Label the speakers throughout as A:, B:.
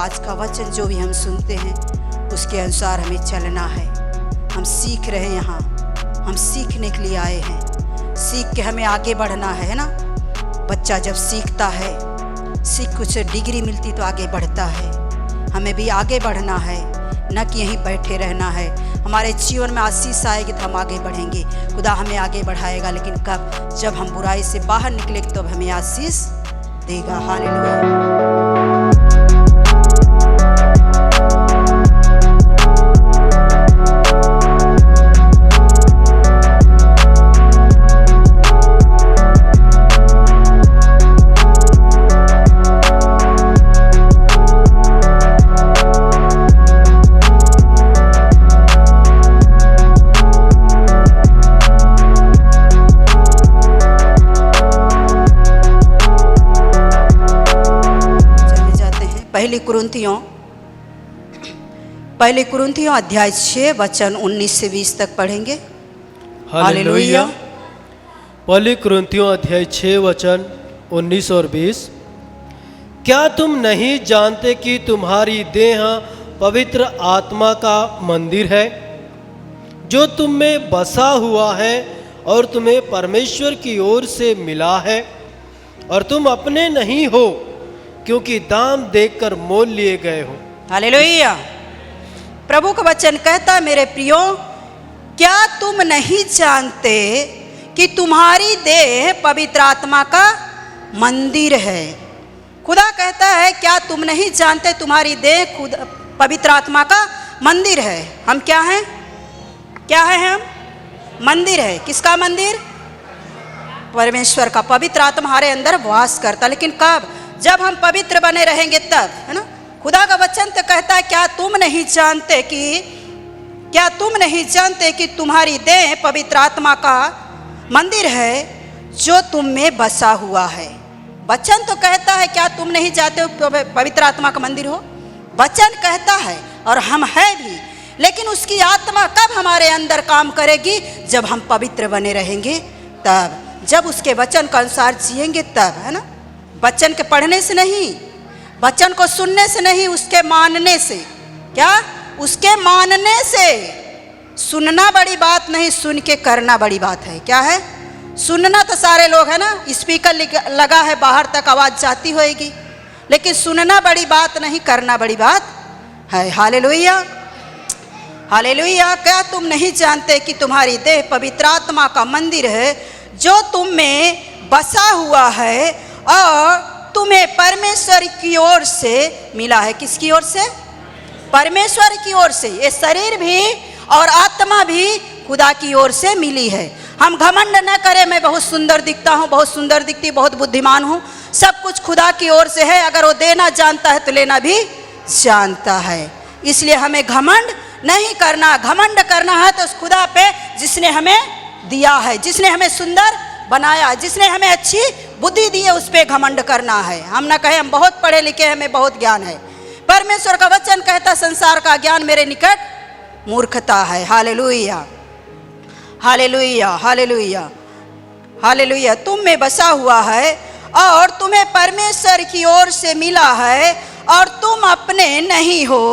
A: आज का वचन जो भी हम सुनते हैं उसके अनुसार हमें चलना है। हम सीख रहे हैं, यहाँ हम सीखने के लिए आए हैं, सीख के हमें आगे बढ़ना है ना। बच्चा जब सीखता है, सीख कुछ डिग्री मिलती तो आगे बढ़ता है। हमें भी आगे बढ़ना है, न कि यहीं बैठे रहना है। हमारे जीवन में आशीष आएगी तो हम आगे बढ़ेंगे, खुदा हमें आगे बढ़ाएगा। लेकिन कब? जब हम बुराई से बाहर निकलेंगे तब हमें आशीष देगा। हालेलुया। पहले कुरिन्थियों अध्याय 6 वचन 19 से 20 तक पढ़ेंगे।
B: हालेलुया। पहले कुरिन्थियों अध्याय 6 वचन 19 और 20। क्या तुम नहीं जानते कि तुम्हारी देह पवित्र आत्मा का मंदिर है जो तुम में बसा हुआ है और तुम्हें परमेश्वर की ओर से मिला है, और तुम अपने नहीं हो क्योंकि दाम देकर मोल लिए गए हो।
A: हालेलुया। प्रभु का वचन कहता है, मेरे प्रियो, क्या तुम नहीं जानते कि तुम्हारी देह पवित्र आत्मा का मंदिर है। खुदा कहता है, क्या तुम नहीं जानते तुम्हारी देह खुद पवित्र आत्मा का मंदिर है। हम क्या हैं? क्या है हम? मंदिर है। किसका मंदिर? परमेश्वर का। पवित्र आत्मा हमारे अंदर वास करता। लेकिन कब? जब हम पवित्र बने रहेंगे तब, है ना। खुदा का वचन तो कहता है, क्या तुम नहीं जानते कि तुम्हारी देह पवित्र आत्मा का मंदिर है जो तुम में बसा हुआ है। वचन तो कहता है, क्या तुम नहीं जानते हो पवित्र आत्मा का मंदिर हो। वचन कहता है और हम है भी, लेकिन उसकी आत्मा कब हमारे अंदर काम करेगी? जब हम पवित्र बने रहेंगे तब, जब उसके वचन के अनुसार जिएंगे तब, है ना। वचन के पढ़ने से नहीं, वचन को सुनने से नहीं, उसके मानने से। क्या? उसके मानने से। सुनना बड़ी बात नहीं, सुन के करना बड़ी बात है। क्या है? सुनना तो सारे लोग, है ना, स्पीकर लगा है, बाहर तक आवाज़ जाती होएगी, लेकिन सुनना बड़ी बात नहीं, करना बड़ी बात है। हालेलुया। हालेलुया। क्या तुम नहीं जानते कि तुम्हारी देह पवित्र आत्मा का मंदिर है जो तुम में बसा हुआ है और तुम्हें परमेश्वर की ओर से मिला है। किसकी ओर से? परमेश्वर की ओर से। ये शरीर भी और आत्मा भी खुदा की ओर से मिली है। हम घमंड न करें, मैं बहुत सुंदर दिखता हूँ, बहुत सुंदर दिखती, बहुत बुद्धिमान हूँ। सब कुछ खुदा की ओर से है। अगर वो देना जानता है तो लेना भी जानता है। इसलिए हमें घमंड नहीं करना। घमंड करना है तो उस खुदा पे जिसने हमें दिया है, जिसने हमें सुंदर बनाया, जिसने हमें अच्छी बुद्धि दी है, उस पर घमंड करना है। हम ना कहें हम बहुत पढ़े लिखे, हमें बहुत ज्ञान है। परमेश्वर का वचन कहता, संसार का ज्ञान मेरे निकट मूर्खता है। हालेलुया। हालेलुया। हालेलुया। हालेलुया। तुम में बसा हुआ है और तुम्हें परमेश्वर की ओर से मिला है, और तुम अपने नहीं हो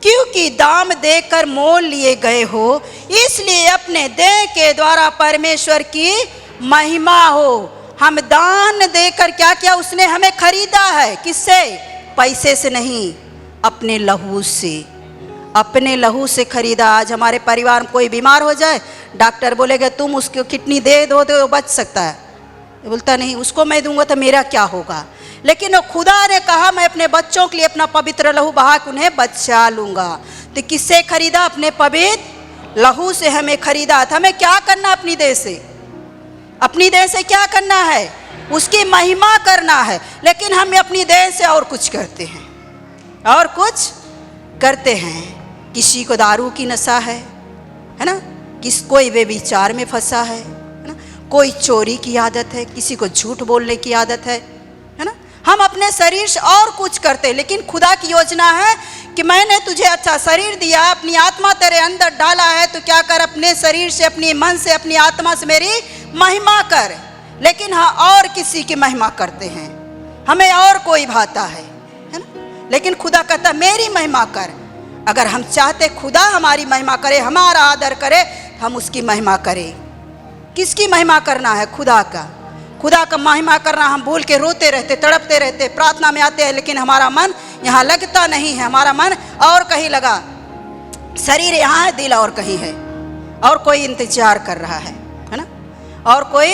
A: क्योंकि दाम देकर मोल लिए गए हो। इसलिए अपने देह के द्वारा परमेश्वर की महिमा हो। हम दान देकर क्या क्या उसने हमें खरीदा है। किससे? पैसे से नहीं, अपने लहू से। अपने लहू से खरीदा। आज हमारे परिवार में कोई बीमार हो जाए, डॉक्टर बोलेगा तुम उसको किडनी दे दो तो वो बच सकता है। बोलता नहीं, उसको मैं दूंगा तो मेरा क्या होगा। लेकिन वो खुदा ने कहा, मैं अपने बच्चों के लिए अपना पवित्र लहू बहा के उन्हें बचा लूंगा। तो किससे खरीदा? अपने पवित्र लहू से हमें खरीदा था। हमें क्या करना अपनी देह से? अपनी देह से क्या करना है? उसकी महिमा करना है। लेकिन हम अपनी देह से और कुछ करते हैं, और कुछ करते हैं। किसी को दारू की नशा है ना, कोई व्यभिचार में फंसा है ना, कोई चोरी की आदत है, किसी को झूठ बोलने की आदत है ना। हम अपने शरीर से और कुछ करते हैं। लेकिन खुदा की योजना है कि मैंने तुझे अच्छा शरीर दिया, अपनी आत्मा तेरे अंदर डाला है, तो क्या कर, अपने शरीर से, अपने मन से, अपनी आत्मा से मेरी महिमा कर। लेकिन हाँ, और किसी की महिमा करते हैं, हमें और कोई भाता है ना। लेकिन खुदा कहता मेरी महिमा कर। अगर हम चाहते खुदा हमारी महिमा करे, हमारा आदर करे, हम उसकी महिमा करें। किसकी महिमा करना है? खुदा का। खुदा का महिमा करना हम भूल के रोते रहते, तड़पते रहते, प्रार्थना में आते हैं, लेकिन हमारा मन यहाँ लगता नहीं है। हमारा मन और कहीं लगा, शरीर यहाँ है, दिल और कहीं है, और कोई इंतजार कर रहा है ना? और कोई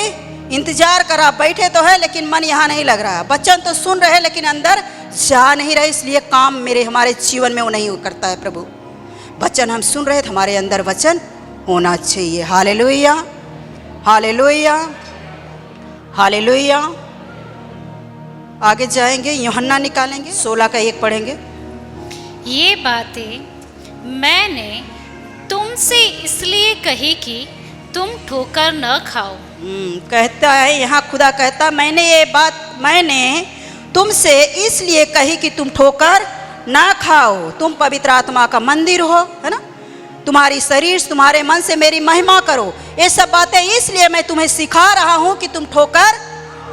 A: इंतजार कर रहा, बैठे तो है लेकिन मन यहाँ नहीं लग रहा। वचन तो सुन रहे लेकिन अंदर जा नहीं रहे, इसलिए काम हमारे जीवन में वो नहीं करता है। प्रभु वचन हम सुन रहे थे, हमारे अंदर वचन होना चाहिए। Hallelujah, hallelujah, hallelujah. आगे जाएंगे, यूहन्ना निकालेंगे, 16 का 1 पढ़ेंगे।
C: ये बातें मैंने तुमसे इसलिए कही कि तुम ठोकर न खाओ।
A: कहता है यहाँ, खुदा कहता मैंने तुमसे इसलिए कही कि तुम ठोकर ना खाओ। तुम पवित्र आत्मा का मंदिर हो, है ना? तुम्हारी शरीर तुम्हारे मन से मेरी महिमा करो। ये सब बातें इसलिए मैं तुम्हें सिखा रहा हूँ कि तुम ठोकर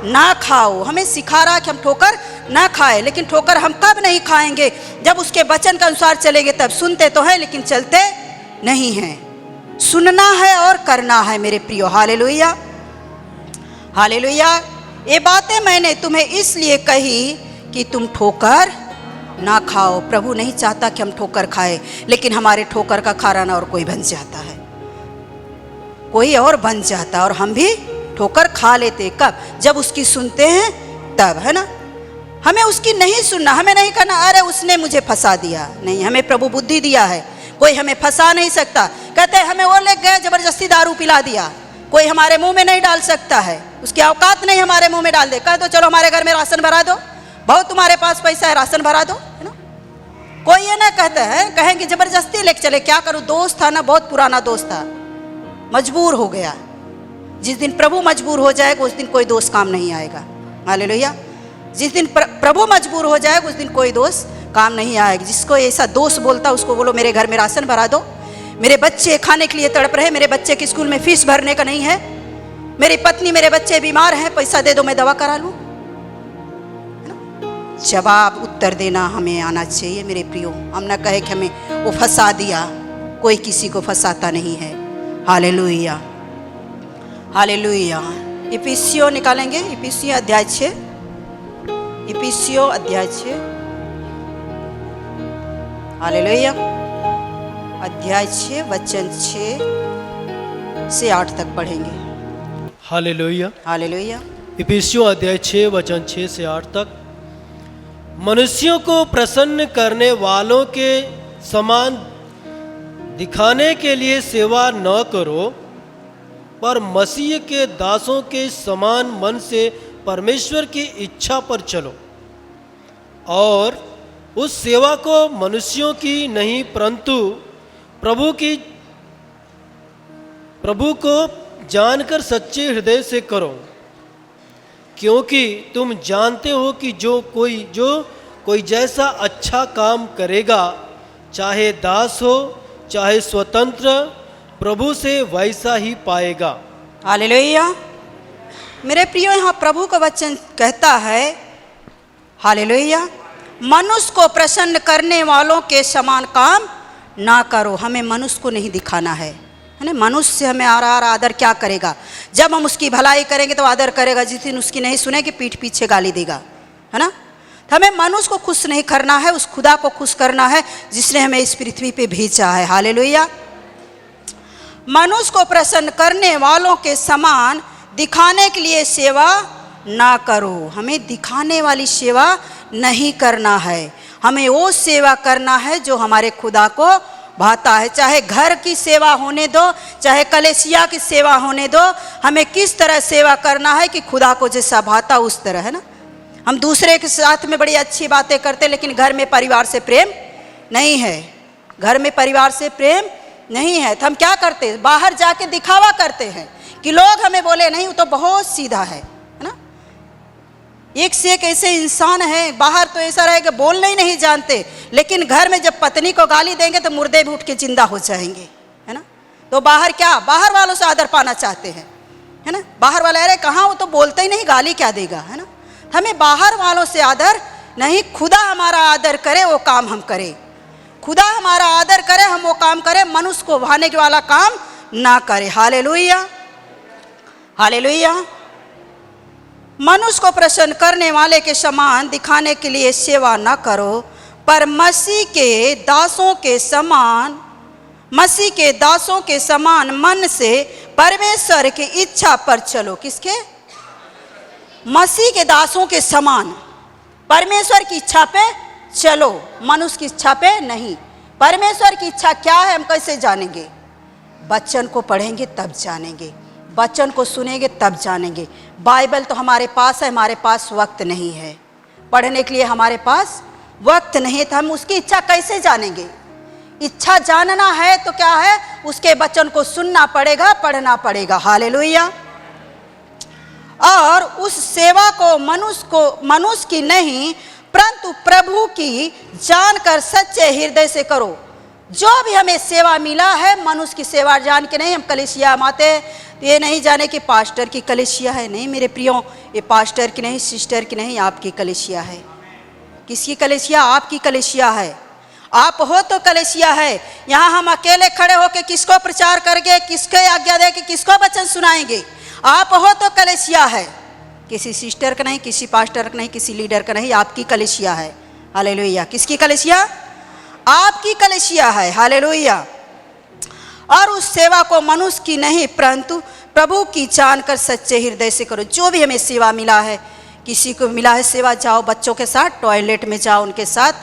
A: ना खाओ। हमें सिखा रहा कि हम ठोकर ना खाए, लेकिन ठोकर हम कब नहीं खाएंगे? जब उसके वचन के अनुसार चलेंगे। तब सुनते तो है लेकिन चलते नहीं हैं। सुनना है और करना है मेरे प्रियो। Hallelujah, hallelujah. ये बातें मैंने तुम्हें इसलिए कही कि तुम ठोकर ना खाओ। प्रभु नहीं चाहता कि हम ठोकर खाए, लेकिन हमारे ठोकर का खाना और कोई बन जाता है, कोई और बन जाता, और हम भी ठोकर खा लेते। कब? जब उसकी सुनते हैं तब, है ना? हमें उसकी नहीं सुनना, हमें नहीं कहना अरे उसने मुझे फंसा दिया। नहीं, हमें प्रभु बुद्धि दिया है, कोई हमें फंसा नहीं सकता। कहते हैं हमें वो ले गए जबरदस्ती दारू पिला दिया, कोई हमारे मुंह में नहीं डाल सकता है, उसकी औकात नहीं हमारे मुंह में डाल दे। कह दो चलो हमारे घर में राशन भरा दो, बहुत तुम्हारे पास पैसा है, राशन भरा दो, है ना? कोई ये ना कहता है, कहेंगे जबरदस्ती लेके चले। क्या करूं? दोस्त था ना, बहुत पुराना दोस्त था, मजबूर हो गया। जिस दिन प्रभु मजबूर हो जाएगा उस दिन कोई दोस्त काम नहीं आएगा। हालेलुया। जिस दिन प्रभु मजबूर हो जाएगा उस दिन कोई दोस्त काम नहीं आएगा। जिसको ऐसा दोस्त बोलता उसको बोलो मेरे घर में राशन भरा दो, मेरे बच्चे खाने के लिए तड़प रहे, मेरे बच्चे के स्कूल में फीस भरने का नहीं है, मेरी पत्नी मेरे बच्चे बीमार हैं, पैसा दे दो मैं दवा करा लूँ। जवाब उत्तर देना हमें आना चाहिए मेरे प्रियो। हम ना कहे कि हमें वो फंसा दिया, कोई किसी को फंसाता नहीं है। Hallelujah, hallelujah. इफिसियों निकालेंगे, इफिसियों अध्याय 6, इफिसियों अध्याय 6, हालेलुया, अध्याय 6 वचन 6 से 8 तक पढ़ेंगे।
B: Hallelujah,
A: hallelujah.
B: इफिसियों अध्याय 6 वचन 6 से 8 तक। मनुष्यों को प्रसन्न करने वालों के समान दिखाने के लिए सेवा न करो, पर मसीह के दासों के समान मन से परमेश्वर की इच्छा पर चलो, और उस सेवा को मनुष्यों की नहीं परंतु प्रभु को जानकर सच्चे हृदय से करो, क्योंकि तुम जानते हो कि जो कोई जैसा अच्छा काम करेगा, चाहे दास हो चाहे स्वतंत्र, प्रभु से वैसा ही पाएगा।
A: हालेलुया। मेरे प्रियो, यहाँ प्रभु का वचन कहता है, हालेलुया, मनुष्य को प्रसन्न करने वालों के समान काम ना करो। हमें मनुष्य को नहीं दिखाना है ना? मनुष्य से हमें आदर क्या करेगा? जब हम उसकी भलाई करेंगे तो आदर करेगा, जिस दिन उसकी नहीं सुनेगी पीठ पीछे गाली देगा, है ना? तो हमें मनुष्य को खुश नहीं करना है, उस खुदा को खुश करना है जिसने हमें इस पृथ्वी पे भेजा है। हालेलुया। मनुष्य को प्रसन्न करने वालों के समान दिखाने के लिए सेवा ना करो। हमें दिखाने वाली सेवा नहीं करना है, हमें वो सेवा करना है जो हमारे खुदा को भाता है। चाहे घर की सेवा होने दो, चाहे कलेसिया की सेवा होने दो, हमें किस तरह सेवा करना है कि खुदा को जैसा भाता उस तरह, है ना? हम दूसरे के साथ में बड़ी अच्छी बातें करते, लेकिन घर में परिवार से प्रेम नहीं है, घर में परिवार से प्रेम नहीं है, तो हम क्या करते हैं? बाहर जाके दिखावा करते हैं कि लोग हमें बोले नहीं वो तो बहुत सीधा है ना? एक से एक ऐसे इंसान है, बाहर तो ऐसा रहेगा बोलना ही नहीं जानते, लेकिन घर में जब पत्नी को गाली देंगे तो मुर्दे भी उठ के जिंदा हो जाएंगे, है ना? तो बाहर क्या, बाहर वालों से आदर पाना चाहते हैं, है ना? बाहर वाले अरे कहाँ, वो तो बोलते ही नहीं, गाली क्या देगा, है ना? हमें बाहर वालों से आदर नहीं, खुदा हमारा आदर करे वो काम हम करें, खुदा हमारा आदर करे हम वो काम करें, मनुष्य को भाने वाला काम ना करे। Hallelujah, hallelujah. मनुष्य को प्रसन्न करने वाले के समान दिखाने के लिए सेवा ना करो, पर मसीह के दासों के समान मन से परमेश्वर की इच्छा पर चलो। किसके? मसीह के दासों के समान परमेश्वर की इच्छा पे चलो, मनुष्य की इच्छा पे नहीं। परमेश्वर की इच्छा क्या है हम कैसे जानेंगे? वचन को पढ़ेंगे तब जानेंगे, वचन को सुनेंगे तब जानेंगे। बाइबल तो हमारे पास है, हमारे पास वक्त नहीं है पढ़ने के लिए, हमारे पास वक्त नहीं है, तो हम उसकी इच्छा कैसे जानेंगे? इच्छा जानना है तो क्या है? उसके वचन को सुनना पड़ेगा, पढ़ना पड़ेगा। हालेलुया। और उस सेवा को मनुष्य की नहीं परंतु प्रभु की जानकर सच्चे हृदय से करो। जो भी हमें सेवा मिला है मनुष्य की सेवा जान के नहीं। हम कलीसिया माते ये नहीं जाने कि पास्टर की कलीसिया है, नहीं मेरे प्रियो, ये पास्टर की नहीं, सिस्टर की नहीं, आपकी कलीसिया है। किसकी कलीसिया? आपकी कलीसिया है। आप हो तो कलीसिया है। यहाँ हम अकेले खड़े होकर किसको प्रचार करेंगे, किसको आज्ञा देंगे, किसको वचन सुनाएंगे? आप हो तो कलीसिया है, किसी सिस्टर का नहीं, किसी पास्टर का नहीं, किसी लीडर का नहीं, आपकी कलीसिया है। हालेलुया। किसकी कलीसिया? आपकी कलीसिया है। हालेलुया। और उस सेवा को मनुष्य की नहीं परंतु प्रभु की जानकर सच्चे हृदय से करो। जो भी हमें सेवा मिला है, किसी को मिला है सेवा, जाओ बच्चों के साथ टॉयलेट में जाओ, उनके साथ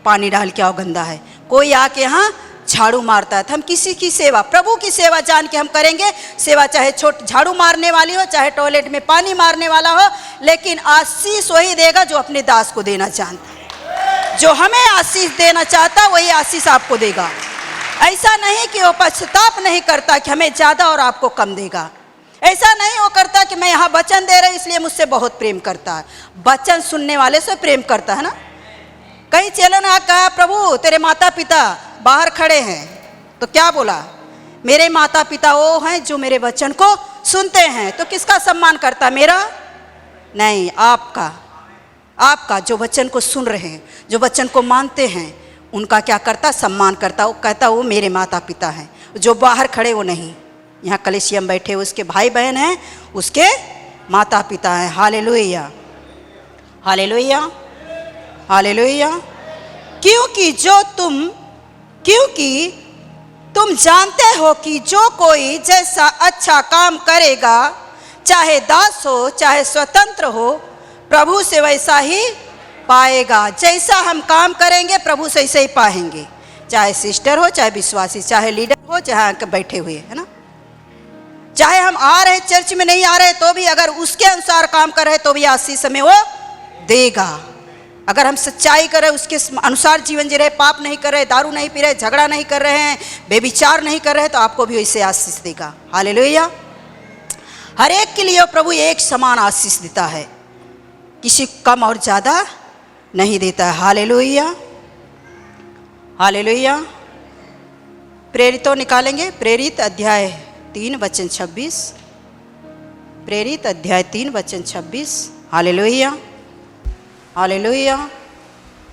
A: पानी डाल के आओ, गंदा है। कोई आके यहाँ झाड़ू मारता है, तो हम किसी की सेवा, प्रभु की सेवा जान के हम करेंगे। सेवा चाहे झाड़ू मारने वाली हो, चाहे टॉयलेट में पानी मारने वाला हो, लेकिन आशीष वही देगा जो अपने दास को देना जानता है। जो हमें आशीष देना चाहता वही आशीष आपको देगा। ऐसा नहीं कि वो पश्चाताप नहीं करता कि हमें ज़्यादा और आपको कम देगा। ऐसा नहीं वो करता कि मैं यहाँ वचन दे रहा हूँ इसलिए मुझसे बहुत प्रेम करता है। वचन सुनने वाले से प्रेम करता है ना। कई चेलों ने कहा प्रभु तेरे माता पिता बाहर खड़े हैं, तो क्या बोला? मेरे माता पिता वो हैं जो मेरे वचन को सुनते हैं। तो किसका सम्मान करता? मेरा नहीं, आपका जो वचन को सुन रहे हैं, जो वचन को मानते हैं, उनका क्या करता? सम्मान करता। वो कहता वो मेरे माता पिता हैं। जो बाहर खड़े वो नहीं, यहाँ कलीसिया में बैठे उसके भाई बहन हैं, उसके माता पिता हैं। Hallelujah, hallelujah, hallelujah. क्योंकि तुम जानते हो कि जो कोई जैसा अच्छा काम करेगा, चाहे दास हो चाहे स्वतंत्र हो, प्रभु से वैसा ही पाएगा। जैसा हम काम करेंगे प्रभु से ऐसे ही पाएंगे। चाहे सिस्टर हो, चाहे विश्वासी, चाहे लीडर हो, चाहे बैठे हुए, है ना। चाहे हम आ रहे चर्च में नहीं आ रहे तो भी अगर उसके अनुसार काम कर रहे तो भी आशीष हमें वो देगा। अगर हम सच्चाई कर रहे, उसके अनुसार जीवन जी रहे, पाप नहीं कर रहे, दारू नहीं पी रहे, झगड़ा नहीं कर रहे हैं, बेविचार नहीं कर रहे, तो आपको भी वैसे आशीष देगा। हालेलुया। हर एक के लिए प्रभु एक समान आशीष देता है, किसी कम और ज़्यादा नहीं देता है। Hallelujah, hallelujah. प्रेरितों निकालेंगे, प्रेरित अध्याय 3 वचन 26, प्रेरित अध्याय 3 वचन 26। Hallelujah, hallelujah.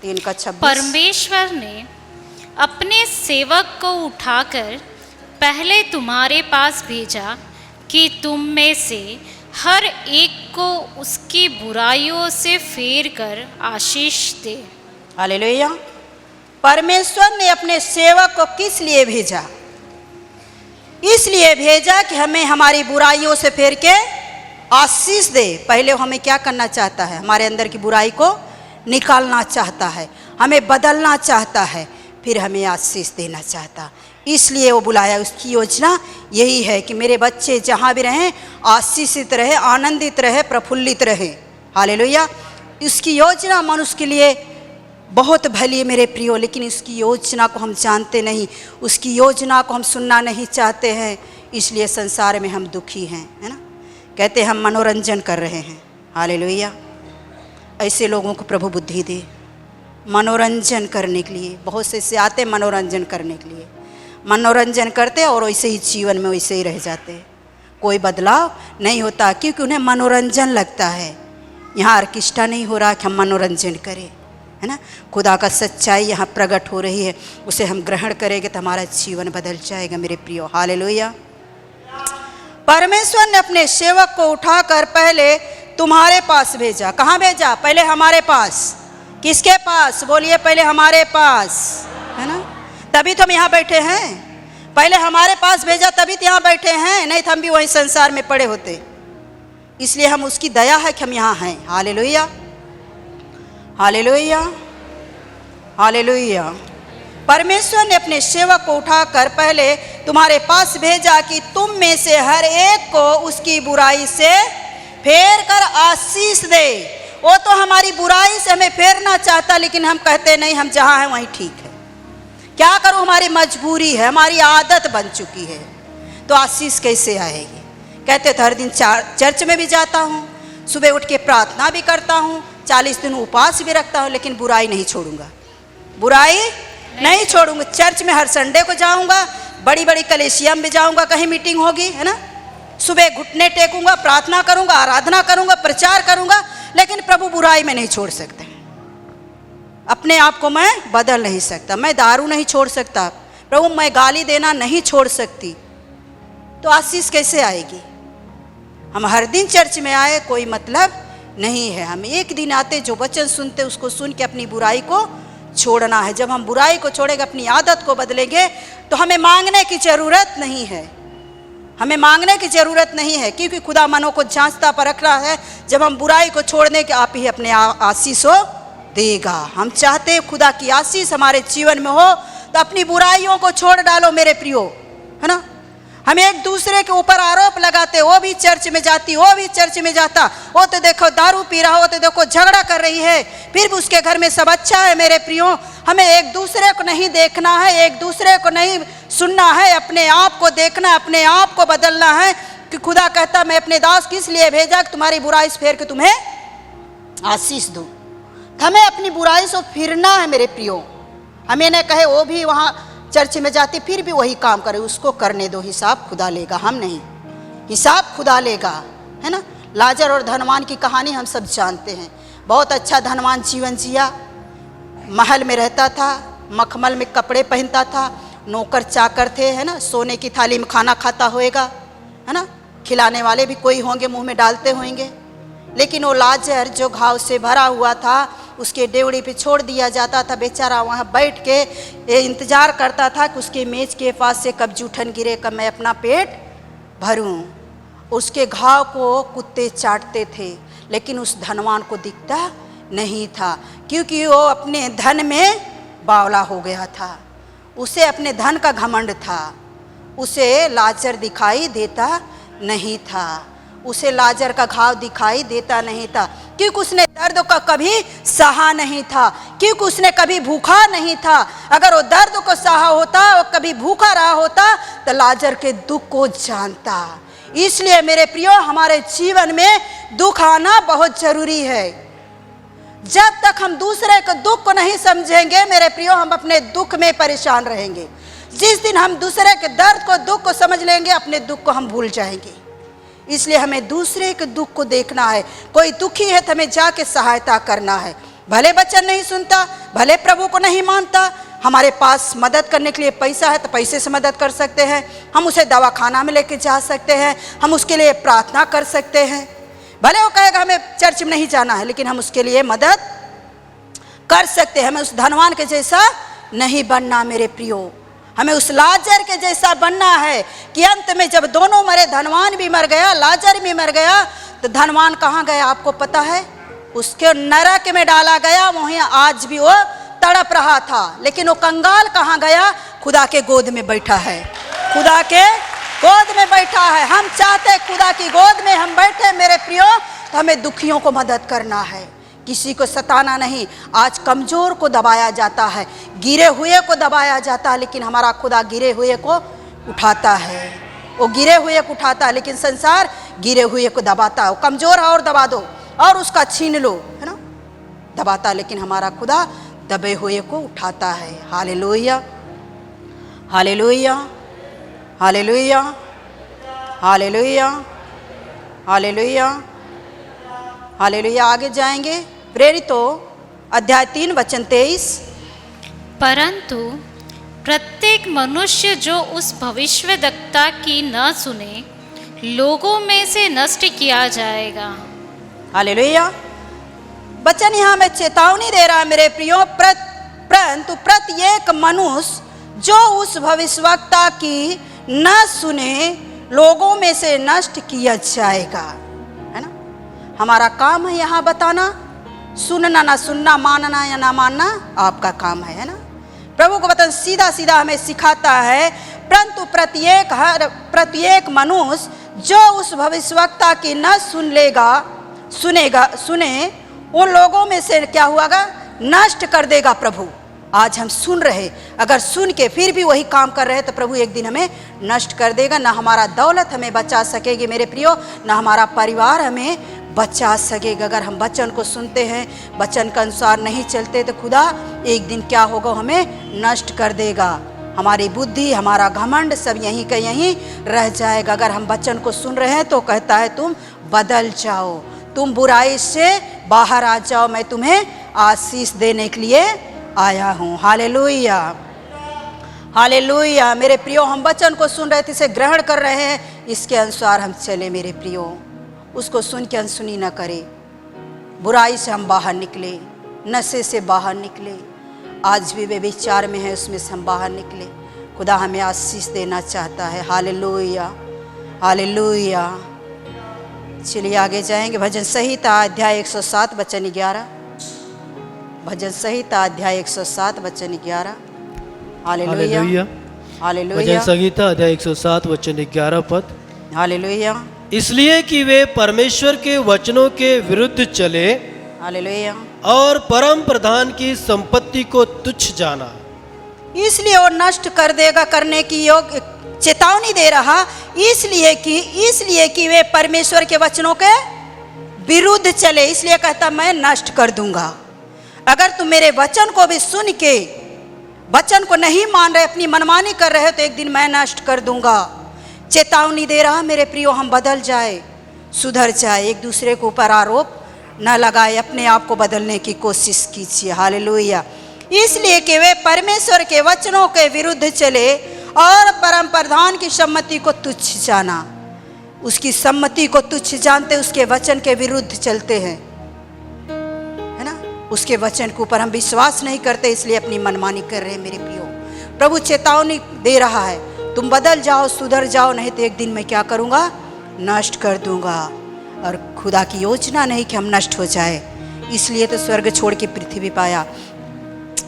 A: 3 का 26।
C: परमेश्वर ने अपने सेवक को उठाकर पहले तुम्हारे पास भेजा कि तुम में से हर एक को उसकी बुराइयों से फेर कर आशीष दे।
A: हालेलुया। परमेश्वर ने अपने सेवक को किस लिए भेजा? इसलिए भेजा कि हमें हमारी बुराइयों से फेर के आशीष दे। पहले हमें क्या करना चाहता है? हमारे अंदर की बुराई को निकालना चाहता है, हमें बदलना चाहता है, फिर हमें आशीष देना चाहता। इसलिए वो बुलाया। उसकी योजना यही है कि मेरे बच्चे जहाँ भी रहें आशीषित रहे, आनंदित रहे, प्रफुल्लित रहे। हालेलुया। उसकी योजना मनुष्य के लिए बहुत भली है मेरे प्रियो, लेकिन उसकी योजना को हम जानते नहीं, उसकी योजना को हम सुनना नहीं चाहते हैं, इसलिए संसार में हम दुखी हैं, है ना। कहते हम मनोरंजन कर रहे हैं। हालेलुया। ऐसे लोगों को प्रभु बुद्धि दे, मनोरंजन करने के लिए। बहुत से आते मनोरंजन करने के लिए, मनोरंजन करते और वैसे ही जीवन में वैसे ही रह जाते, कोई बदलाव नहीं होता, क्योंकि उन्हें मनोरंजन लगता है। यहाँ ऑर्केस्ट्रा नहीं हो रहा कि हम मनोरंजन करें, है ना। खुदा का सच्चाई यहाँ प्रकट हो रही है, उसे हम ग्रहण करेंगे तो हमारा जीवन बदल जाएगा मेरे प्रियो। हालेलुया। परमेश्वर ने अपने सेवक को उठाकर पहले तुम्हारे पास भेजा। कहाँ भेजा? पहले हमारे पास। किसके पास? बोलिए, पहले हमारे पास, है ना। तभी तो हम यहाँ बैठे हैं। पहले हमारे पास भेजा तभी तो यहाँ बैठे हैं, नहीं तो हम भी वही संसार में पड़े होते। इसलिए हम उसकी दया है कि हम यहाँ हैं। Hallelujah, hallelujah, hallelujah. परमेश्वर ने अपने सेवक को उठाकर पहले तुम्हारे पास भेजा कि तुम में से हर एक को उसकी बुराई से फेर कर आशीष दे। वो तो हमारी बुराई से हमें फेरना चाहता, लेकिन हम कहते नहीं, हम जहाँ हैं वहीं ठीक है। क्या करूं, हमारी मजबूरी है, हमारी आदत बन चुकी है। तो आशीष कैसे आएगी? कहते थे हर दिन चर्च में भी जाता हूँ, सुबह उठ के प्रार्थना भी करता हूँ, 40 दिन उपवास भी रखता हूँ, लेकिन बुराई नहीं छोड़ूंगा, बुराई नहीं छोड़ूंगा। चर्च में हर संडे को जाऊंगा, बड़ी बड़ी कलेसिया में भी जाऊंगा, कहीं मीटिंग होगी, है ना। सुबह घुटने टेकूंगा, प्रार्थना करूंगा, आराधना करूंगा, प्रचार करूंगा, लेकिन प्रभु बुराई में नहीं छोड़ सकते। अपने आप को मैं बदल नहीं सकता। मैं दारू नहीं छोड़ सकता, प्रभु मैं गाली देना नहीं छोड़ सकती। तो आशीष कैसे आएगी? हम हर दिन चर्च में आए कोई मतलब नहीं है। हम एक दिन आते, जो वचन सुनते उसको सुन के अपनी बुराई को छोड़ना है। जब हम बुराई को छोड़ेंगे, अपनी आदत को बदलेंगे, तो हमें मांगने की ज़रूरत नहीं है, हमें मांगने की ज़रूरत नहीं है, क्योंकि खुदा मनों को जांचता परख रहा है। जब हम बुराई को छोड़ने के, आप ही अपने आशीषों देगा। हम चाहते हैं खुदा की आशीष हमारे जीवन में हो, तो अपनी बुराइयों को छोड़ डालो मेरे प्रियो, है ना। हम एक दूसरे के ऊपर आरोप लगाते, वो भी चर्च में जाती, वो भी चर्च में जाता, वो तो देखो दारू पी रहा, हो तो देखो झगड़ा कर रही है, फिर भी उसके घर में सब अच्छा है। मेरे प्रियो, हमें एक दूसरे को नहीं देखना है, एक दूसरे को नहीं सुनना है, अपने आप को देखना है, अपने आप को बदलना है। कि खुदा कहता मैं अपने दास किस लिए भेजा? कि तुम्हारी बुराई से फेर के तुम्हें आशीष दूं। हमें अपनी बुराई से फिरना है मेरे प्रियो। हमें न कहे वो भी वहाँ चर्च में जाती फिर भी वही काम करे, उसको करने दो, हिसाब खुदा लेगा, हम नहीं, हिसाब खुदा लेगा, है ना। लाजर और धनवान की कहानी हम सब जानते हैं। बहुत अच्छा धनवान जीवन जिया, महल में रहता था, मखमल में कपड़े पहनता था, नौकर चाकर थे, है ना, सोने की थाली में खाना खाता होएगा, है ना, खिलाने वाले भी कोई होंगे, मुंह में डालते होंगे। लेकिन वो लाजर जो घाव से भरा हुआ था, उसके डेवड़ी पे छोड़ दिया जाता था। बेचारा वहाँ बैठ के ये इंतज़ार करता था कि उसके मेज के पास से कब जूठन गिरे, कब मैं अपना पेट भरूं। उसके घाव को कुत्ते चाटते थे, लेकिन उस धनवान को दिखता नहीं था, क्योंकि वो अपने धन में बावला हो गया था। उसे अपने धन का घमंड था, उसे लाजर दिखाई देता नहीं था, उसे लाजर का घाव दिखाई देता नहीं था, क्योंकि उसने दर्द का कभी सहा नहीं था, क्योंकि उसने कभी भूखा नहीं था। अगर वो दर्द को सहा होता, वो कभी भूखा रहा होता, तो लाजर के दुख को जानता। इसलिए मेरे प्रियो, हमारे जीवन में दुख आना बहुत जरूरी है। जब तक हम दूसरे के दुख को नहीं समझेंगे मेरे प्रियो, हम अपने दुख में परेशान रहेंगे। जिस दिन हम दूसरे के दर्द को, दुख को समझ लेंगे, अपने दुख को हम भूल जाएंगे। इसलिए हमें दूसरे के दुख को देखना है। कोई दुखी है तो हमें जाके सहायता करना है। भले वचन नहीं सुनता, भले प्रभु को नहीं मानता, हमारे पास मदद करने के लिए पैसा है तो पैसे से मदद कर सकते हैं, हम उसे दवाखाना में लेके जा सकते हैं, हम उसके लिए प्रार्थना कर सकते हैं। भले वो कहेगा हमें चर्च में नहीं जाना है, लेकिन हम उसके लिए मदद कर सकते हैं। हमें उस धनवान के जैसा नहीं बनना मेरे प्रियो, हमें उस लाजर के जैसा बनना है कि अंत में जब दोनों मरे, धनवान भी मर गया, लाजर भी मर गया, तो धनवान कहाँ गया आपको पता है? उसके नरक में डाला गया, वहीं आज भी वो तड़प रहा था। लेकिन वो कंगाल कहाँ गया? खुदा के गोद में बैठा है, खुदा के गोद में बैठा है। हम चाहते खुदा की गोद में हम बैठे मेरे प्रियो, तो हमें दुखियों को मदद करना है, किसी को सताना नहीं। आज कमज़ोर को दबाया जाता है, गिरे हुए को दबाया जाता है, लेकिन हमारा खुदा गिरे हुए को उठाता है। वो गिरे हुए को उठाता है, लेकिन संसार गिरे हुए को दबाता है। कमज़ोर है और दबा दो और उसका छीन लो, है ना, दबाता। लेकिन हमारा खुदा दबे हुए को उठाता है। Hallelujah, hallelujah, hallelujah, hallelujah, hallelujah, hallelujah. आगे जाएंगे। प्रेरितों अध्याय 3 वचन 23।
C: परंतु प्रत्येक मनुष्य जो उस भविष्यद्वक्ता की न सुने, लोगों में से नष्ट किया जाएगा।
A: हालेलुया। वचन यहाँ में चेतावनी दे रहा है मेरे प्रियो, परंतु प्रत्येक मनुष्य जो उस भविष्यवक्ता की न सुने, लोगों में से नष्ट किया जाएगा। है ना, हमारा काम है यहाँ बताना, सुनना ना सुनना, मानना या ना मानना आपका काम है ना। प्रभु को वचन सीधा सीधा हमें सिखाता है, परंतु प्रत्येक मनुष्य जो उस भविष्यवक्ता की न सुने, उन लोगों में से क्या हुआगा, नष्ट कर देगा प्रभु। आज हम सुन रहे, अगर सुन के फिर भी वही काम कर रहे तो प्रभु एक दिन हमें नष्ट कर देगा। ना हमारा दौलत हमें बचा सकेगी मेरे प्रियो, ना हमारा परिवार हमें बचा सकेगा। अगर हम वचन को सुनते हैं, वचन के अनुसार नहीं चलते तो खुदा एक दिन क्या होगा, हमें नष्ट कर देगा। हमारी बुद्धि, हमारा घमंड सब यहीं का यहीं रह जाएगा। अगर हम वचन को सुन रहे हैं तो कहता है तुम बदल जाओ, तुम बुराई से बाहर आ जाओ, मैं तुम्हें आशीष देने के लिए आया हूँ। Hallelujah, hallelujah. मेरे प्रियो, हम वचन को सुन रहे थे, इसे ग्रहण कर रहे हैं, इसके अनुसार हम चले मेरे प्रियो। उसको सुन के अनसुनी न करे, बुराई से हम बाहर निकले, नशे से बाहर निकले, आज भी वे विचार में है उसमें से हम बाहर निकले। खुदा हमें आशीष देना चाहता है। Hallelujah, hallelujah. चलिए आगे जाएंगे। भजन संहिता अध्याय 107 वचन 11। भजन संहिता अध्याय 107 वचन 11। Hallelujah, hallelujah.
B: भजन संहिता अध्याय 107 वचन 11 पद।
A: हालेलुया,
B: इसलिए कि वे परमेश्वर के वचनों के विरुद्ध चले,
A: हालेलुया,
B: और परम प्रधान की संपत्ति को तुच्छ जाना।
A: इसलिए वो नष्ट कर देगा, करने की योग चेतावनी दे रहा, इसलिए कि वे परमेश्वर के वचनों के विरुद्ध चले, इसलिए कहता मैं नष्ट कर दूंगा। अगर तुम मेरे वचन को भी सुन के वचन को नहीं मान रहे, अपनी मनमानी कर रहे हो, तो एक दिन मैं नष्ट कर दूंगा। चेतावनी दे रहा मेरे प्रियो, हम बदल जाए, सुधर जाए, एक दूसरे के ऊपर आरोप न लगाए, अपने आप को बदलने की कोशिश कीजिए। हालेलुया। इसलिए कि वे परमेश्वर के वचनों के विरुद्ध चले और परम प्रधान की सम्मति को तुच्छ जाना। उसकी सम्मति को तुच्छ जानते, उसके वचन के विरुद्ध चलते हैं, है ना। उसके वचन के ऊपर हम विश्वास नहीं करते, इसलिए अपनी मनमानी कर रहे हैं मेरे प्रियो। प्रभु चेतावनी दे रहा है, तुम बदल जाओ, सुधर जाओ, नहीं तो एक दिन मैं क्या करूँगा, नष्ट कर दूंगा। और खुदा की योजना नहीं कि हम नष्ट हो जाए, इसलिए तो स्वर्ग छोड़ के पृथ्वी पाया।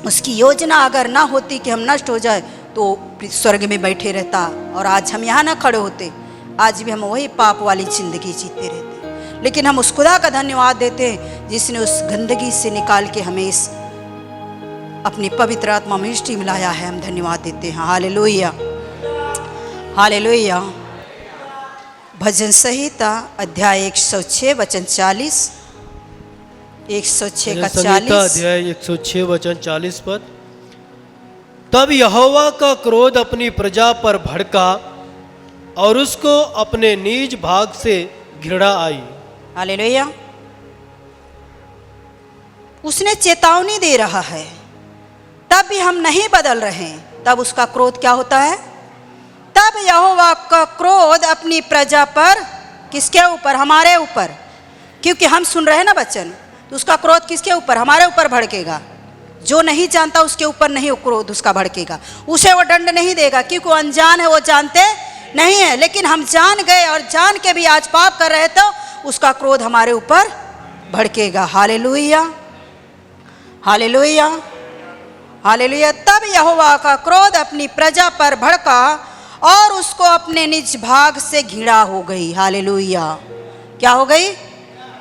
A: उसकी योजना अगर ना होती कि हम नष्ट हो जाए तो स्वर्ग में बैठे रहता, और आज हम यहाँ ना खड़े होते, आज भी हम वही पाप वाली जिंदगी जीते रहते। लेकिन हम उस खुदा का धन्यवाद देते हैं जिसने उस गंदगी से निकाल के हमें इस अपनी पवित्र आत्मा में मिष्टी मिलाया है, हम धन्यवाद देते हैं। Hallelujah, hallelujah. भजन संहिता अध्याय 106 वचन 40। 106 का 40
B: अध्याय 106 वचन 40 पद। तब यहोवा का क्रोध अपनी प्रजा पर भड़का और उसको अपने निज भाग से घृणा आई।
A: हालेलुया। उसने चेतावनी दे रहा है, तब भी हम नहीं बदल रहे, तब उसका क्रोध क्या होता है, तब यहोवा का क्रोध अपनी प्रजा पर, किसके ऊपर, हमारे ऊपर, क्योंकि हम सुन रहे हैं ना वचन, तो उसका क्रोध किसके ऊपर, हमारे ऊपर भड़केगा। जो नहीं जानता उसके ऊपर नहीं क्रोध उसका भड़केगा, उसे वो दंड नहीं देगा, क्योंकि वो अनजान है, वो जानते नहीं है। लेकिन हम जान गए और जान के भी आज पाप कर रहे तो उसका क्रोध हमारे ऊपर भड़केगा। Hallelujah, hallelujah, hallelujah. तब यहोवा का क्रोध अपनी प्रजा पर भड़का और उसको अपने निज भाग से घृणा हो गई। हालेलुया। क्या हो गई,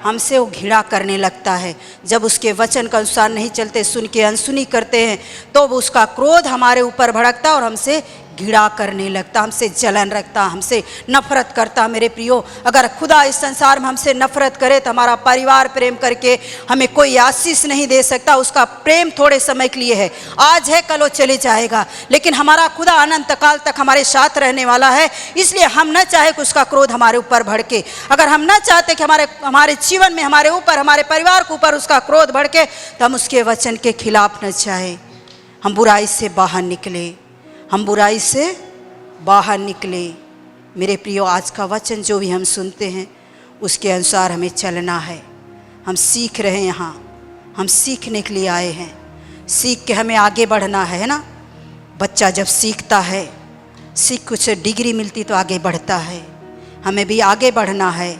A: हमसे वो घृणा करने लगता है। जब उसके वचन के अनुसार नहीं चलते, सुन के अनसुनी करते हैं, तो उसका क्रोध हमारे ऊपर भड़कता और हमसे घृणा करने लगता, हमसे जलन रखता, हमसे नफरत करता। मेरे प्रियो, अगर खुदा इस संसार में हमसे नफरत करे तो हमारा परिवार प्रेम करके हमें कोई आशीष नहीं दे सकता। उसका प्रेम थोड़े समय के लिए है, आज है कल वो चले जाएगा, लेकिन हमारा खुदा अनंत काल तक हमारे साथ रहने वाला है। इसलिए हम न चाहे कि उसका क्रोध हमारे ऊपर भड़के। अगर हम न चाहते कि हमारे जीवन में, हमारे ऊपर, हमारे परिवार के ऊपर उसका क्रोध भड़के, तो हम उसके वचन के खिलाफ न चाहे। हम बुराई से बाहर निकले, हम बुराई से बाहर निकले। मेरे प्रियो, आज का वचन जो भी हम सुनते हैं उसके अनुसार हमें चलना है। हम सीख रहे हैं, यहाँ हम सीखने के लिए आए हैं, सीख के हमें आगे बढ़ना है ना। बच्चा जब सीखता है, सीख कुछ डिग्री मिलती तो आगे बढ़ता है। हमें भी आगे बढ़ना है,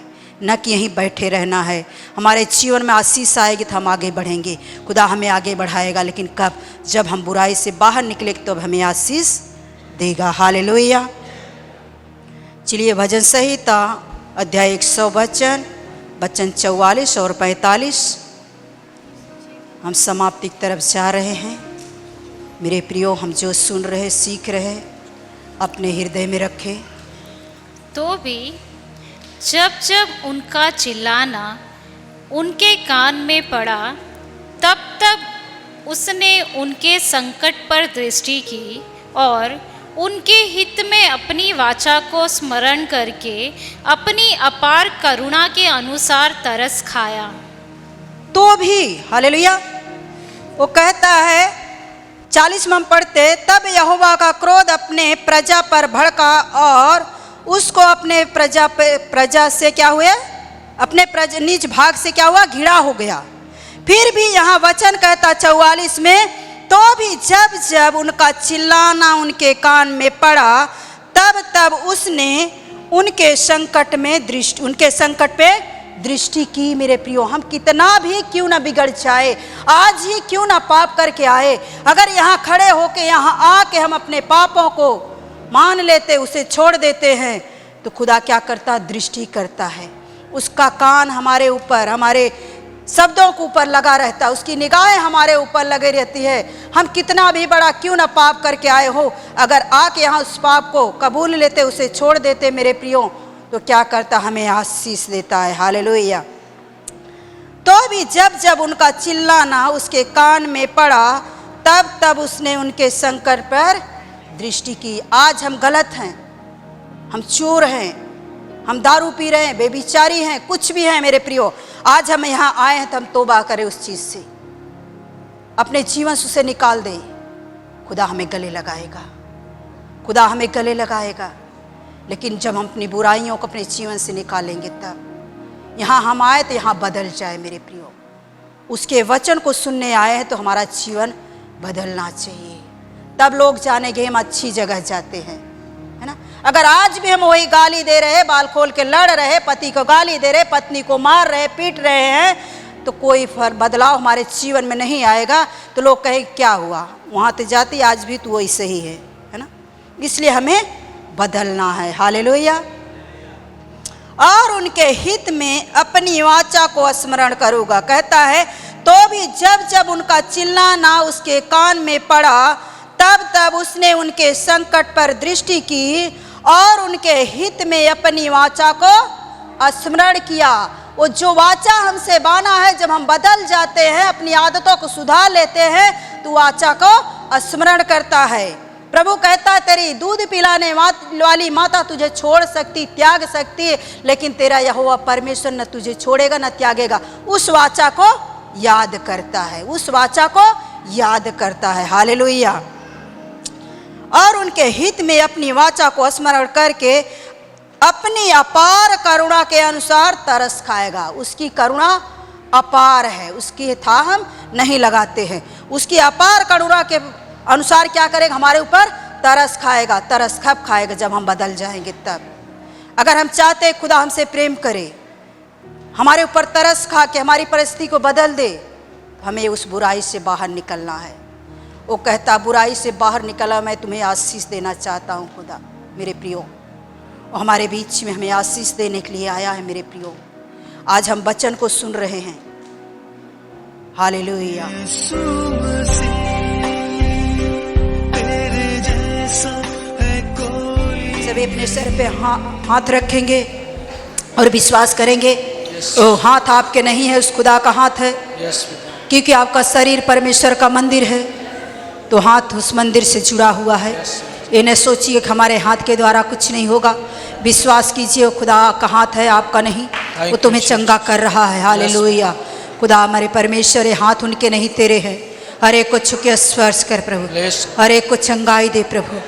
A: न कि यहीं बैठे रहना है। हमारे जीवन में आशीष आएगी तो हम आगे बढ़ेंगे, खुदा हमें आगे बढ़ाएगा। लेकिन कब? जब हम बुराई से बाहर निकले तो हमें आशीष देगा। हालेलुया। चलिए भजन संहिता अध्याय 100 वचन 44 और 45 हम समाप्ति की तरफ जा रहे हैं। मेरे प्रियो, हम जो सुन रहे, सीख रहे, अपने हृदय में रखें।
C: तो भी जब जब उनका चिल्लाना उनके कान में पड़ा, तब तब उसने उनके संकट पर दृष्टि की और उनके हित में अपनी वाचा को स्मरण करके अपनी अपार करुणा के अनुसार तरस खाया।
A: तो भी हालेलुया, वो कहता है 40 में हम पढ़ते, तब यहोवा का क्रोध अपने प्रजा पर भड़का और उसको अपने प्रजा से क्या हुए, अपने निज भाग से क्या हुआ, घृणा हो गया। फिर भी यहाँ वचन कहता 44 में, तो भी जब जब उनका चिल्लाना उनके कान में पड़ा, तब तब उसने उनके संकट पे दृष्टि की। मेरे प्रियो, हम कितना भी क्यों ना बिगड़ जाए, आज ही क्यों ना पाप करके आए, अगर यहाँ खड़े होके, यहाँ आके हम अपने पापों को मान लेते, उसे छोड़ देते हैं, तो खुदा क्या करता, दृष्टि करता है। उसका कान हमारे ऊपर, हमारे शब्दों के ऊपर लगा रहता है, उसकी निगाहें हमारे ऊपर लगी रहती है। हम कितना भी बड़ा क्यों ना पाप करके आए हो, अगर आके यहाँ उस पाप को कबूल लेते, उसे छोड़ देते, मेरे प्रियो, तो क्या करता, हमें आशीष देता है। हालेलुया। तो भी जब जब उनका चिल्लाना उसके कान में पड़ा, तब तब उसने उनके संकट पर दृष्टि की। आज हम गलत हैं, हम चोर हैं, हम दारू पी रहे हैं, बेविचारी हैं, कुछ भी हैं मेरे प्रियो, आज हम यहाँ आए हैं तो हम तौबा करें उस चीज़ से, अपने जीवन से उसे निकाल दें। खुदा हमें गले लगाएगा, खुदा हमें गले लगाएगा। लेकिन जब हम अपनी बुराइयों को अपने जीवन से निकालेंगे, तब यहाँ हम आए तो यहाँ बदल जाए। मेरे प्रियो, उसके वचन को सुनने आए हैं तो हमारा जीवन बदलना चाहिए, तब लोग जानेंगे हम अच्छी जगह जाते हैं, है ना। अगर आज भी हम वही गाली दे रहे, बाल खोल के लड़ रहे, पति को गाली दे रहे, पत्नी को मार रहे, पीट रहे हैं, तो कोई बदलाव हमारे जीवन में नहीं आएगा। तो लोग कहे क्या हुआ, वहाँ तो जाती, आज भी तो वही सही है ना। इसलिए हमें बदलना है। हालेलुया। और उनके हित में अपनी वाचा को स्मरण करूँगा। कहता है, तो भी जब जब उनका चिल्लाना उसके कान में पड़ा, तब तब उसने उनके संकट पर दृष्टि की और उनके हित में अपनी वाचा को स्मरण किया। वो जो वाचा हमसे बाना है, जब हम बदल जाते हैं, अपनी आदतों को सुधार लेते हैं, तो वाचा को स्मरण करता है। प्रभु कहता है, तेरी दूध पिलाने वाली माता तुझे छोड़ सकती, त्याग सकती, लेकिन तेरा यहोवा परमेश्वर न तुझे छोड़ेगा न त्यागेगा। उस वाचा को याद करता है, उस वाचा को याद करता है। हालेलुया। और उनके हित में अपनी वाचा को स्मरण करके अपनी अपार करुणा के अनुसार तरस खाएगा। उसकी करुणा अपार है, उसकी था हम नहीं लगाते हैं, उसकी अपार करुणा के अनुसार क्या करेगा, हमारे ऊपर तरस खाएगा। तरस कब खाएगा, जब हम बदल जाएंगे तब। अगर हम चाहते हैं खुदा हमसे प्रेम करे, हमारे ऊपर तरस खा के हमारी परिस्थिति को बदल दे, हमें उस बुराई से बाहर निकलना है। वो कहता, बुराई से बाहर निकला, मैं तुम्हें आशीष देना चाहता हूँ खुदा। मेरे प्रियो, वो हमारे बीच में हमें आशीष देने के लिए आया है। मेरे प्रियो, आज हम वचन को सुन रहे हैं। हालेलुया।
D: तेरे जैसा
A: सभी अपने सर पे हाथ रखेंगे और विश्वास करेंगे वो हाथ आपके नहीं है, उस खुदा का हाथ है, क्योंकि आपका शरीर परमेश्वर का मंदिर है, तो हाथ उस मंदिर से जुड़ा हुआ है। ये न सोचिए कि हमारे हाथ के द्वारा कुछ नहीं होगा, विश्वास कीजिए वो खुदा का हाथ है, आपका नहीं, वो तुम्हें चंगा कर रहा है। हालेलुया। खुदा हमारे परमेश्वर, ये हाथ उनके नहीं तेरे हैं। हर एक को छुके स्पर्श कर प्रभु, हर एक को चंगाई दे प्रभु,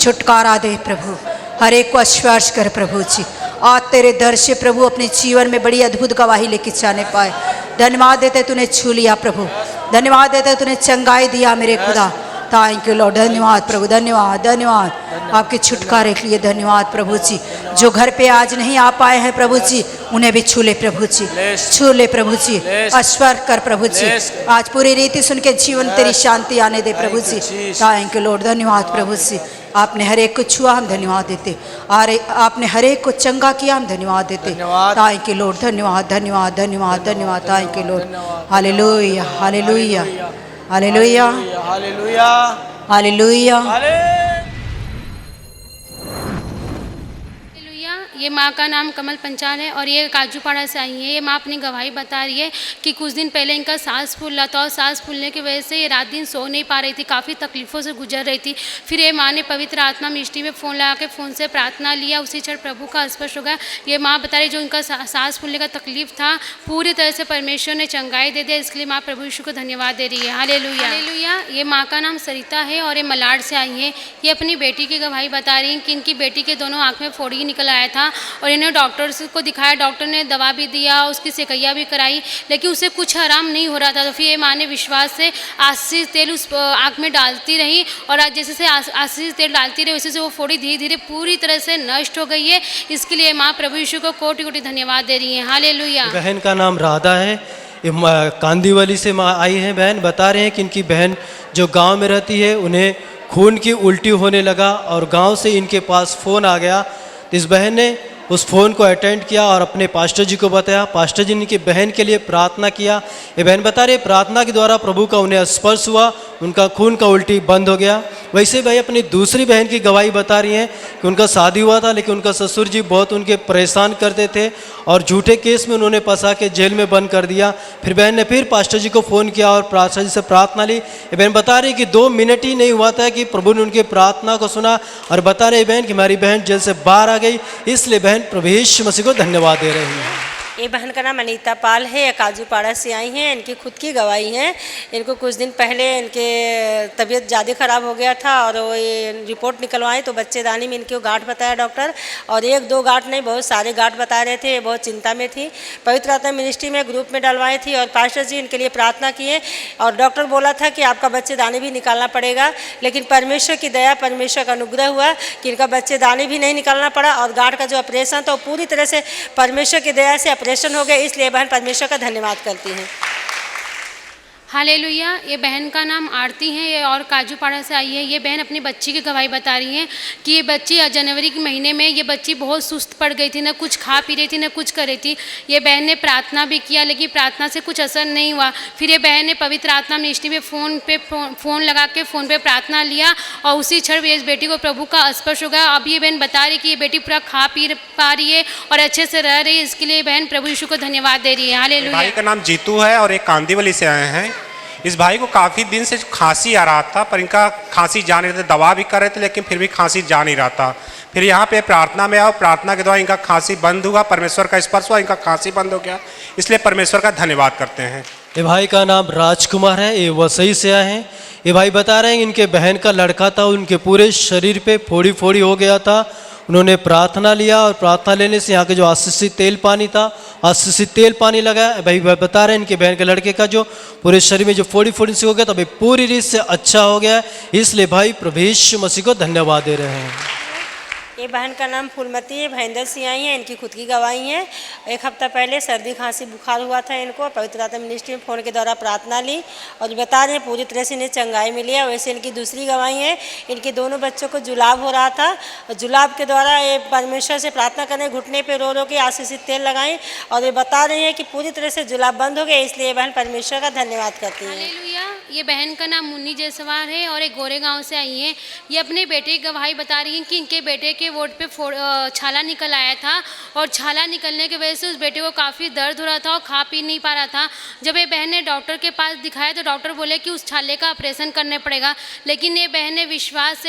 A: छुटकारा दे प्रभु, हर एक को स्पर्श कर प्रभु जी। आज तेरे दर से प्रभु अपने जीवन में बड़ी अद्भुत गवाही लेके जाने पाए। धन्यवाद देते तूने छू लिया प्रभु, धन्यवाद देते तूने चंगाई दिया मेरे खुदा। थैंक यू लॉर्ड, धन्यवाद प्रभु, धन्यवाद धन्यवाद आपके छुटकारे के लिए धन्यवाद प्रभु जी। जो घर पे आज नहीं आ पाए हैं प्रभु जी, उन्हें भी छू ले प्रभु जी, छू ले प्रभु जी, स्पर्श कर प्रभु जी। आज पूरी रीति सुन के जीवन तेरी शांति आने दे प्रभु जी। थैंक यू लॉर्ड, धन्यवाद प्रभु जी। आपने हर एक को छुआ, हम धन्यवाद देते। और आपने हर एक को चंगा किया, हम धन्यवाद देते। थैंक यू लॉर्ड, धन्यवाद धन्यवाद धन्यवाद धन्यवाद। Thank you Lord. Hallelujah hallelujah hallelujah
B: hallelujah
A: hallelujah.
D: Hallelujah. ये माँ का नाम कमल पंचाल है और ये काजूपाड़ा से आई है। ये माँ अपनी गवाही बता रही है कि कुछ दिन पहले इनका सांस फूल रहा था और सांस फूलने की वजह से ये रात दिन सो नहीं पा रही थी, काफ़ी तकलीफ़ों से गुजर रही थी। फिर ये माँ ने पवित्र आत्मा मिनिस्ट्री में फ़ोन लगा के फ़ोन से प्रार्थना लिया, उसी क्षण प्रभु का स्पर्श हो गया। ये माँ बता रही जो इनका सांस फूलने का तकलीफ था पूरी तरह से परमेश्वर ने चंगाई दे दिया। इसके लिए माँ प्रभु यीशु को धन्यवाद दे रही है। Hallelujah hallelujah. ये माँ का नाम सरिता है और ये मलाड से आई है। ये अपनी बेटी की गवाही बता रही हैं कि इनकी बेटी के दोनों आँख में फोड़ी निकल आया था और इन्हें डॉक्टर्स को दिखाया, डॉक्टर ने दवा भी दिया, उसकी सेकैया भी कराई, लेकिन उसे कुछ आराम नहीं हो रहा था। तो फिर ये माँ ने विश्वास से आशीष तेल उस आँख में डालती रही और आज जैसे से आशीष तेल डालती रही वैसे से वो फोड़ी धीरे धीरे पूरी तरह से नष्ट हो गई है। इसके लिए माँ प्रभु यीशु को कोटि कोटि धन्यवाद दे रही है। हालेलुया।
B: बहन का नाम राधा है, ये कांदीवली से माँ आई हैं। बहन बता रहे हैं कि इनकी बहन जो गांव में रहती है उन्हें खून की उल्टी होने लगा और गांव से इनके पास फ़ोन आ गया। तो इस बहन ने उस फ़ोन को अटेंड किया और अपने पास्टर जी को बताया। पास्टर जी ने इनकी बहन के लिए प्रार्थना किया। ये बहन बता रही है प्रार्थना के द्वारा प्रभु का उन्हें स्पर्श हुआ, उनका खून का उल्टी बंद हो गया। वैसे भाई अपनी दूसरी बहन की गवाही बता रही हैं कि उनका शादी हुआ था लेकिन उनका ससुर जी बहुत उनके परेशान करते थे और झूठे केस में उन्होंने फंसा के जेल में बंद कर दिया। फिर बहन ने फिर पास्टर जी को फ़ोन किया और पास्टर जी से प्रार्थना ली। ये बहन बता रही कि 2 मिनट ही नहीं हुआ था कि प्रभु ने उनकी प्रार्थना को सुना और बता रही बहन कि हमारी बहन जेल से बाहर आ गई। इसलिए बहन प्रभु यीशु मसीह को धन्यवाद दे रही है।
E: ये बहन का नाम अनीता पाल है, ये काजूपाड़ा से आई हैं। इनकी खुद की गवाही है। इनको कुछ दिन पहले इनके तबीयत ज़्यादा ख़राब हो गया था और वो ये रिपोर्ट निकलवाएं तो बच्चेदानी में इनको गांठ बताया डॉक्टर, और 1-2 गांठ नहीं बहुत सारे गांठ बता रहे थे। ये बहुत चिंता में थी। पवित्र आत्मा मिनिस्ट्री में ग्रुप में डलवाई थी और पास्टर जी इनके लिए प्रार्थना किए और डॉक्टर बोला था कि आपका बच्चेदानी भी निकालना पड़ेगा, लेकिन परमेश्वर की दया, परमेश्वर का अनुग्रह हुआ कि इनका बच्चेदानी भी नहीं निकालना पड़ा और गांठ का जो ऑपरेशन था वो पूरी तरह से परमेश्वर की दया से ऑपरेशन हो गया। इसलिए बहन परमेश्वर का धन्यवाद करती हैं।
D: हालेलुया। ये बहन का नाम आरती है, ये और काजूपाड़ा से आई है। ये बहन अपनी बच्ची की गवाही बता रही हैं कि ये बच्ची जनवरी के महीने में ये बच्ची बहुत सुस्त पड़ गई थी, ना कुछ खा पी रही थी ना कुछ कर रही थी। ये बहन ने प्रार्थना भी किया लेकिन प्रार्थना से कुछ असर नहीं हुआ। फिर ये बहन ने पवित्र आत्मा मिनिस्ट्री में फ़ोन लगा के फ़ोन पे प्रार्थना लिया और उसी क्षण इस बेटी को प्रभु का स्पर्श हो गया। अब ये बहन बता रही कि ये बेटी पूरा खा पी पा रही है और अच्छे से रह रही है। इसके लिए बहन प्रभु यीशु को धन्यवाद दे रही है। हालेलुया।
F: भाई का नाम जीतू है और एक कांदीवली से आए हैं। इस भाई को काफ़ी दिन से खांसी आ रहा था पर इनका खांसी जा नहीं रहा था, दवा भी कर रहे थे लेकिन फिर भी खांसी जा नहीं रहा था। फिर यहाँ पे प्रार्थना में आओ, प्रार्थना के द्वारा इनका खांसी बंद हुआ, परमेश्वर का स्पर्श हुआ, इनका खांसी बंद हो गया। इसलिए परमेश्वर का धन्यवाद करते हैं।
B: ये भाई का नाम राजकुमार है, ये वसई से आए हैं। ये भाई बता रहे हैं इनके बहन का लड़का था, उनके पूरे शरीर पे फोड़ी फोड़ी हो गया था। उन्होंने प्रार्थना लिया और प्रार्थना लेने से यहाँ के जो आशीषित तेल पानी था, आशीषित तेल पानी लगाया। भाई बता रहे हैं इनके बहन के लड़के का जो पूरे शरीर में जो फोड़ी फोड़ी से हो गया था भाई पूरी रीत से अच्छा हो गया है। इसलिए भाई प्रभु यीशु मसीह को धन्यवाद दे रहे हैं।
E: ये बहन का नाम फूलमती है, भैंदर से आई हैं। इनकी खुद की गवाही है। 1 हफ्ता पहले सर्दी खांसी बुखार हुआ था इनको, पवित्र आत्मा मिनिस्ट्री में फ़ोन के द्वारा प्रार्थना ली और बता रहे हैं पूरी तरह से इन्हें चंगाई मिली है। वैसे इनकी दूसरी गवाही है, इनके दोनों बच्चों को जुलाब हो रहा था और जुलाब के द्वारा ये परमेश्वर से प्रार्थना करने, घुटने पर रो रो के आशीषित तेल लगाएं और ये बता रहे हैं कि पूरी तरह से जुलाब बंद हो गए। इसलिए बहन परमेश्वर का धन्यवाद करती है।
D: हालेलुया। ये बहन का नाम मुन्नी जयसवार है और एक गोरे गांव से आई हैं। ये अपने बेटे की गवाही बता रही हैं कि इनके बेटे के वोट पे छाला निकल आया था और छाला निकलने की वजह से उस बेटे को काफ़ी दर्द हो रहा था और खा पी नहीं पा रहा था। जब ये बहन ने डॉक्टर के पास दिखाया तो डॉक्टर बोले कि उस छाले का ऑपरेशन करने पड़ेगा, लेकिन ये बहन ने विश्वास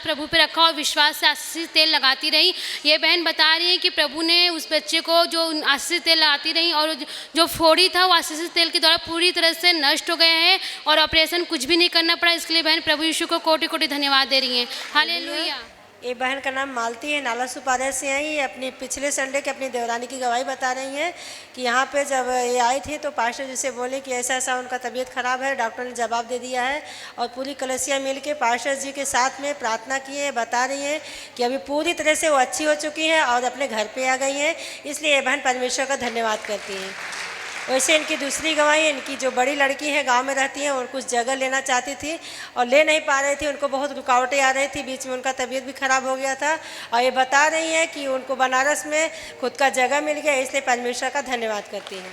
D: प्रभु पे रखा और विश्वास से आशीष तेल लगाती रही। ये बहन बता रही है कि प्रभु ने उस बच्चे को जो आशीष तेल लगाती रही और जो फोड़ी था वो आशीष तेल के द्वारा पूरी तरह से नष्ट हो गए हैं और ऑपरेशन कुछ भी नहीं करना पड़ा। इसके लिए बहन प्रभु यीशु को कोटि कोटि धन्यवाद दे रही हैं। हालेलुया।
E: ये बहन का नाम मालती है, नाला सुपारा से आई है। अपनी पिछले संडे के अपनी देवरानी की गवाही बता रही हैं कि यहाँ पे जब ये आए थे तो पास्टर जी से बोले कि ऐसा ऐसा उनका तबीयत ख़राब है। डॉक्टर ने जवाब दे दिया है और पूरी कलसिया मिल के पास्टर जी के साथ में प्रार्थना की है। बता रही हैं कि अभी पूरी तरह से वो अच्छी हो चुकी हैं और अपने घर पर आ गई हैं। इसलिए ये बहन परमेश्वर का धन्यवाद करती हैं। वैसे इनकी दूसरी गवाही, इनकी जो बड़ी लड़की है गांव में रहती हैं और कुछ जगह लेना चाहती थी और ले नहीं पा रही थी, उनको बहुत रुकावटें आ रही थी, बीच में उनका तबीयत भी ख़राब हो गया था और ये बता रही हैं कि उनको बनारस में खुद का जगह मिल गया, इसलिए परमेश्वर का धन्यवाद करती हैं।